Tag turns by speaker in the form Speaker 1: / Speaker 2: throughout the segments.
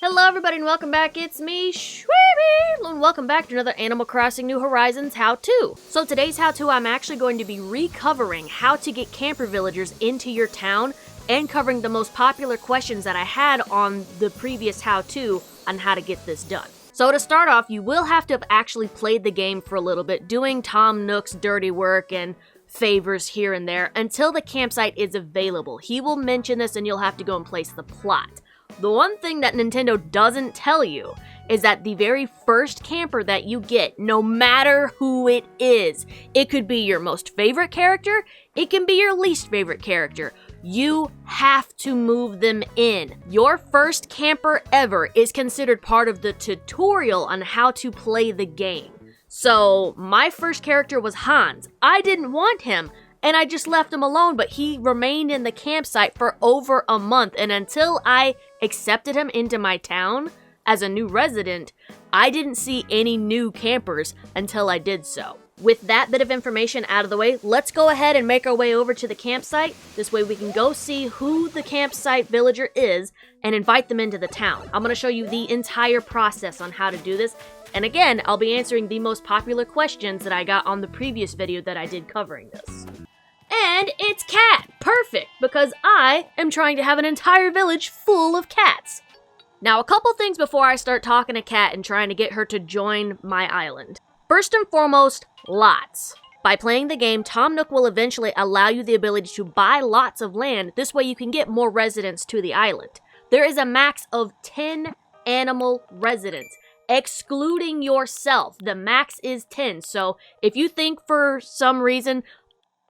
Speaker 1: Hello everybody and welcome back, it's me, Shweeby, and welcome back to another Animal Crossing New Horizons how-to. So today's how-to, I'm actually going to be recovering how to get camper villagers into your town and covering the most popular questions that I had on the previous how-to on how to get this done. So to start off, you will have to have actually played the game for a little bit, doing Tom Nook's dirty work and favors here and there until the campsite is available. He will mention this and you'll have to go and place the plot. The one thing that Nintendo doesn't tell you is that the very first camper that you get, no matter who it is, it could be your most favorite character, it can be your least favorite character, you have to move them in. Your first camper ever is considered part of the tutorial on how to play the game. So, my first character was Hans. I didn't want him, and I just left him alone, but he remained in the campsite for over a month, and until I accepted him into my town as a new resident, I didn't see any new campers until I did so. With that bit of information out of the way, let's go ahead and make our way over to the campsite. This way we can go see who the campsite villager is and invite them into the town. I'm going to show you the entire process on how to do this. And again, I'll be answering the most popular questions that I got on the previous video that I did covering this. And it's Cat! Perfect! Because I am trying to have an entire village full of cats. Now, a couple things before I start talking to Cat and trying to get her to join my island. First and foremost, lots. By playing the game, Tom Nook will eventually allow you the ability to buy lots of land. This way you can get more residents to the island. There is a max of 10 animal residents, excluding yourself. The max is 10, so if you think for some reason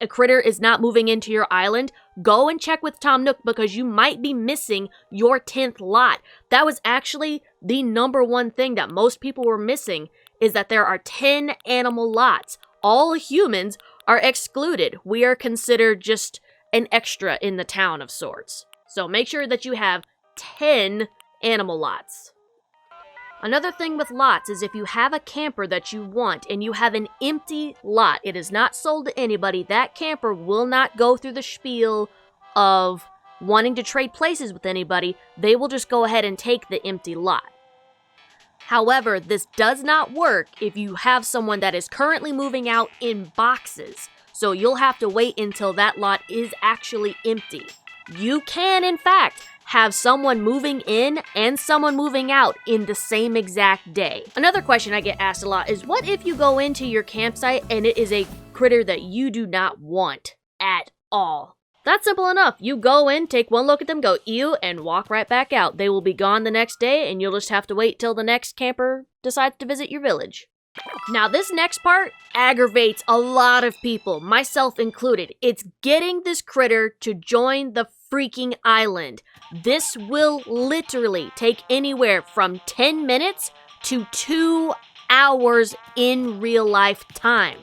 Speaker 1: a critter is not moving into your island, go and check with Tom Nook because you might be missing your 10th lot. That was actually the number one thing that most people were missing, is that there are 10 animal lots. All humans are excluded. We are considered just an extra in the town of sorts. So make sure that you have 10 animal lots. Another thing with lots is if you have a camper that you want and you have an empty lot, it is not sold to anybody, that camper will not go through the spiel of wanting to trade places with anybody. They will just go ahead and take the empty lot. However, this does not work if you have someone that is currently moving out in boxes. So you'll have to wait until that lot is actually empty. You can, in fact, have someone moving in and someone moving out in the same exact day. Another question I get asked a lot is, what if you go into your campsite and it is a critter that you do not want at all? That's simple enough. You go in, take one look at them, go ew, and walk right back out. They will be gone the next day and you'll just have to wait till the next camper decides to visit your village. Now this next part aggravates a lot of people, myself included. It's getting this critter to join the freaking island. This will literally take anywhere from 10 minutes to 2 hours in real life time.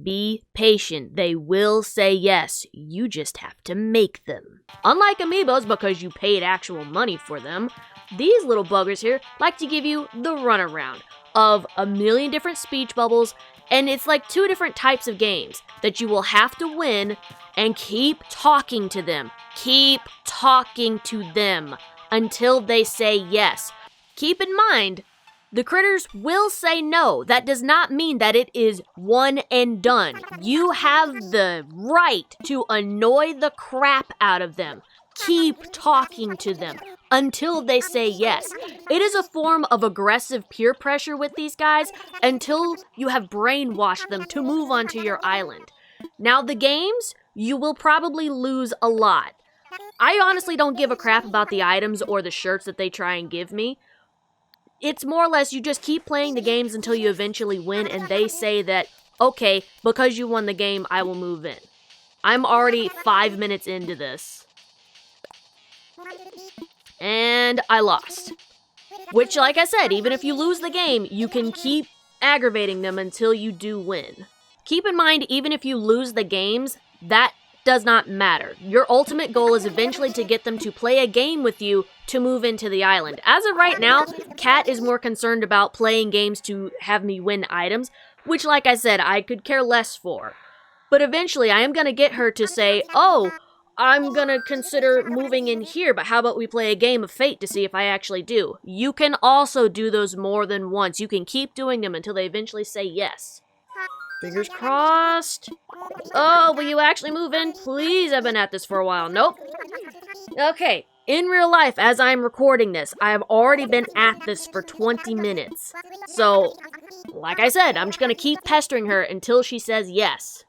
Speaker 1: Be patient, they will say yes, you just have to make them. Unlike amiibos, because you paid actual money for them, these little buggers here like to give you the runaround of a million different speech bubbles, and it's like 2 different types of games that you will have to win and keep talking to them. Keep talking to them until they say yes. Keep in mind, the critters will say no. That does not mean that it is one and done. You have the right to annoy the crap out of them. Keep talking to them until they say yes. It is a form of aggressive peer pressure with these guys until you have brainwashed them to move onto your island. Now the games, you will probably lose a lot. I honestly don't give a crap about the items or the shirts that they try and give me. It's more or less you just keep playing the games until you eventually win and they say that, okay, because you won the game, I will move in. I'm already 5 minutes into this. And I lost. Which, like I said, even if you lose the game, you can keep aggravating them until you do win. Keep in mind, even if you lose the games, that does not matter. Your ultimate goal is eventually to get them to play a game with you to move into the island. As of right now, Cat is more concerned about playing games to have me win items, which, like I said, I could care less for. But eventually, I am going to get her to say, oh, I'm gonna consider moving in here, but how about we play a game of fate to see if I actually do? You can also do those more than once. You can keep doing them until they eventually say yes. Fingers crossed. Oh, will you actually move in? Please, I've been at this for a while. Nope. Okay, in real life, as I'm recording this, I have already been at this for 20 minutes. So, like I said, I'm just gonna keep pestering her until she says yes.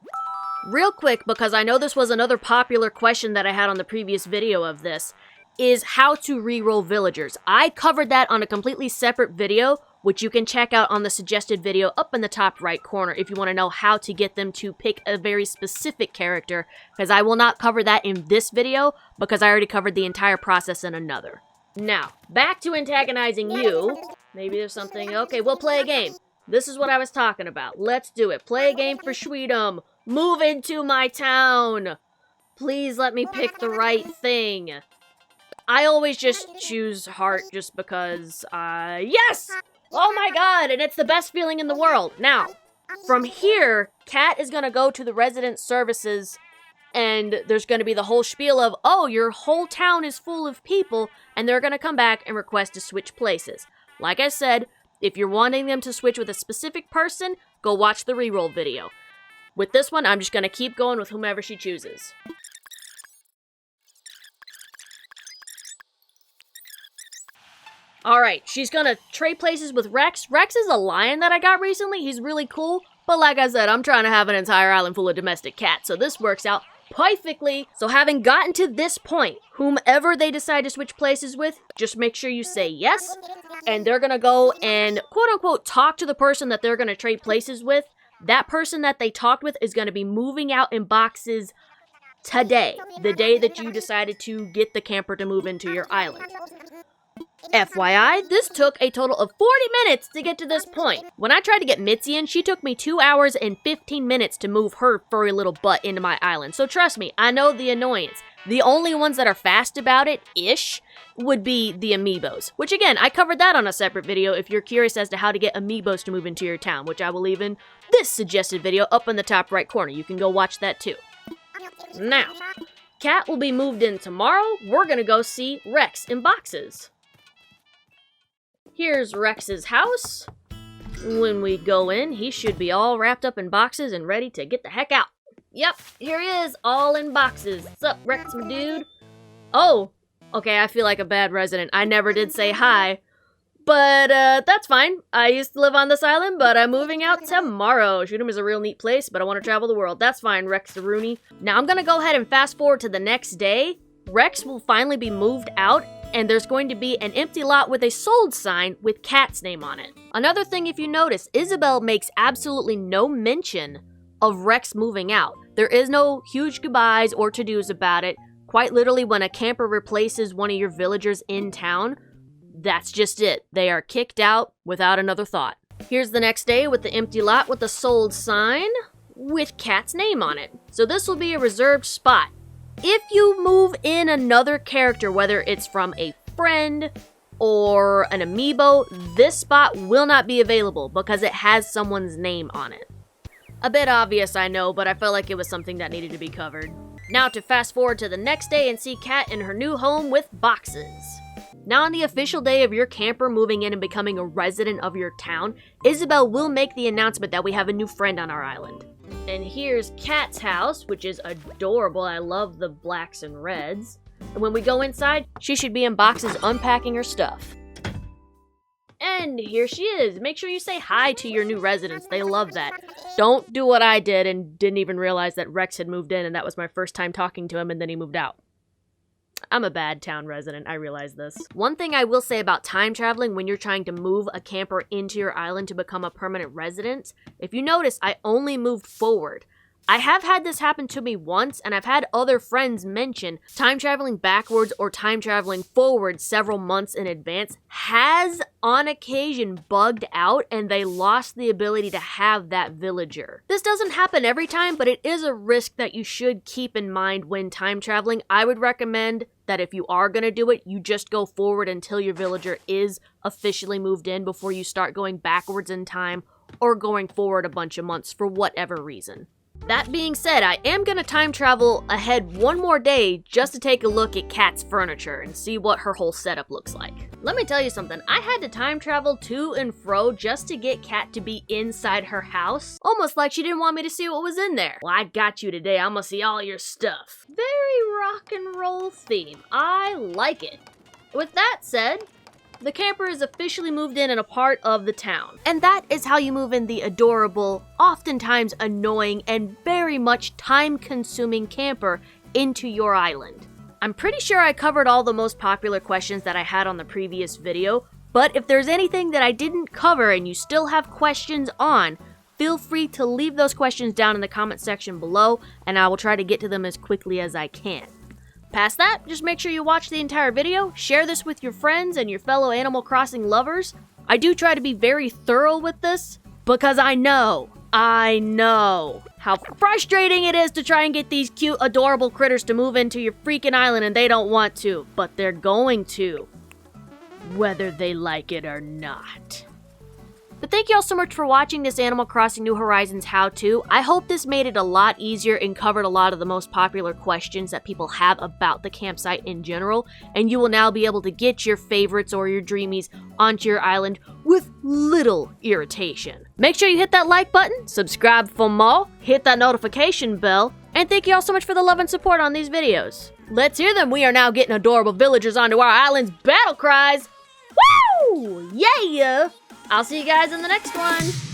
Speaker 1: Real quick, because I know this was another popular question that I had on the previous video of this, is how to reroll villagers. I covered that on a completely separate video, which you can check out on the suggested video up in the top right corner if you want to know how to get them to pick a very specific character, because I will not cover that in this video, because I already covered the entire process in another. Now, back to antagonizing you. Maybe there's something. Okay, we'll play a game. This is what I was talking about. Let's do it. Play a game for Schwedum. Move into my town! Please let me pick the right thing. I always just choose heart just because, yes! Oh my god, and it's the best feeling in the world. Now, from here, Kat is gonna go to the resident services, and there's gonna be the whole spiel of, oh, your whole town is full of people, and they're gonna come back and request to switch places. Like I said, if you're wanting them to switch with a specific person, go watch the reroll video. With this one, I'm just going to keep going with whomever she chooses. Alright, she's going to trade places with Rex. Rex is a lion that I got recently. He's really cool. But like I said, I'm trying to have an entire island full of domestic cats. So this works out perfectly. So having gotten to this point, whomever they decide to switch places with, just make sure you say yes. And they're going to go and quote-unquote talk to the person that they're going to trade places with. That person that they talked with is going to be moving out in boxes today, the day that you decided to get the camper to move into your island. FYI, this took a total of 40 minutes to get to this point. When I tried to get Mitzi in, she took me 2 hours and 15 minutes to move her furry little butt into my island. So trust me, I know the annoyance. The only ones that are fast about it-ish would be the amiibos. Which again, I covered that on a separate video if you're curious as to how to get amiibos to move into your town, which I will leave in this suggested video up in the top right corner. You can go watch that too. Now, Kat will be moved in tomorrow. We're gonna go see Rex in boxes. Here's Rex's house. When we go in, he should be all wrapped up in boxes and ready to get the heck out. Yep, here he is, all in boxes. What's up, Rex, my dude? Oh, okay, I feel like a bad resident. I never did say hi. But, that's fine. I used to live on this island, but I'm moving out tomorrow. Schwedum is a real neat place, but I want to travel the world. That's fine, Rex the Rooney. Now, I'm gonna go ahead and fast forward to the next day. Rex will finally be moved out, and there's going to be an empty lot with a sold sign with Kat's name on it. Another thing, if you notice, Isabelle makes absolutely no mention of Rex moving out. There is no huge goodbyes or to-dos about it. Quite literally, when a camper replaces one of your villagers in town, that's just it. They are kicked out without another thought. Here's the next day with the empty lot with the sold sign with Kat's name on it. So this will be a reserved spot. If you move in another character, whether it's from a friend or an amiibo, this spot will not be available because it has someone's name on it. A bit obvious, I know, but I felt like it was something that needed to be covered. Now to fast forward to the next day and see Kat in her new home with boxes. Now on the official day of your camper moving in and becoming a resident of your town, Isabelle will make the announcement that we have a new friend on our island. And here's Kat's house, which is adorable. I love the blacks and reds. And when we go inside, she should be in boxes unpacking her stuff. And here she is. Make sure you say hi to your new residents. They love that. Don't do what I did and didn't even realize that Rex had moved in and that was my first time talking to him and then he moved out. I'm a bad town resident, I realize this. One thing I will say about time traveling when you're trying to move a camper into your island to become a permanent resident, if you notice, I only moved forward. I have had this happen to me once, and I've had other friends mention time traveling backwards or time traveling forward several months in advance has, on occasion, bugged out, and they lost the ability to have that villager. This doesn't happen every time, but it is a risk that you should keep in mind when time traveling. I would recommend that if you are going to do it, you just go forward until your villager is officially moved in before you start going backwards in time or going forward a bunch of months for whatever reason. That being said, I am gonna time travel ahead one more day just to take a look at Kat's furniture and see what her whole setup looks like. Let me tell you something, I had to time travel to and fro just to get Kat to be inside her house. Almost like she didn't want me to see what was in there. Well, I got you today, I'm gonna see all your stuff. Very rock and roll theme, I like it. With that said, the camper is officially moved in and a part of the town. And that is how you move in the adorable, oftentimes annoying, and very much time-consuming camper into your island. I'm pretty sure I covered all the most popular questions that I had on the previous video, but if there's anything that I didn't cover and you still have questions on, feel free to leave those questions down in the comment section below, and I will try to get to them as quickly as I can. Past that, just make sure you watch the entire video, share this with your friends and your fellow Animal Crossing lovers. I do try to be very thorough with this, because I know how frustrating it is to try and get these cute, adorable critters to move into your freaking island and they don't want to, but they're going to, whether they like it or not. But thank you all so much for watching this Animal Crossing New Horizons how-to. I hope this made it a lot easier and covered a lot of the most popular questions that people have about the campsite in general, and you will now be able to get your favorites or your dreamies onto your island with little irritation. Make sure you hit that like button, subscribe for more, hit that notification bell, and thank you all so much for the love and support on these videos. Let's hear them. We are now getting adorable villagers onto our island's battle cries. Woo! Yeah! I'll see you guys in the next one.